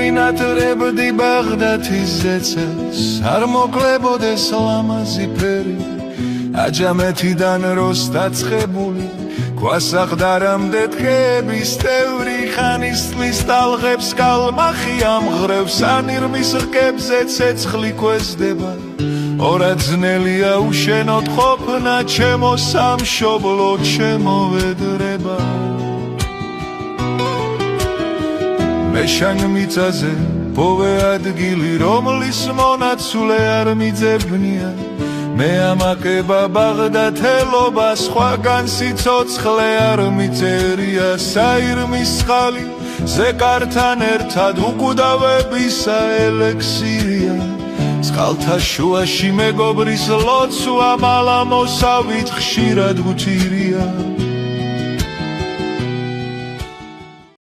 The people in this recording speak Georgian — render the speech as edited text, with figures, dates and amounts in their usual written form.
ვინატრებდი ბაღდათის ზეცას არ მოკლებოდეს ლამაზი ფერი აჯამეთიდან როს დაწყებული გვასახდარამდე დღეების თევრი ხანის წლის ტალღებს კალმახი ამღრევს ანირმის რკებზე ცეცხლი გვესდება ორად ძნელია უშენოდ ყოფნა ჩემო სამშობლო ჩემო ვედრება მეშან მიწაზე ბოვე ადგილი რომლის მონაცვლე არ მიძებნია მე ამაკება ბაღდათელობა სხვაგან სიცოცხლე არ მიწერია საირმის ხალი ზეკართან ერთად უკვდავებისა ელექსირია წყალთა შუაში მეგობრის ლოცვა მალამოსავით ხშირად გვთირია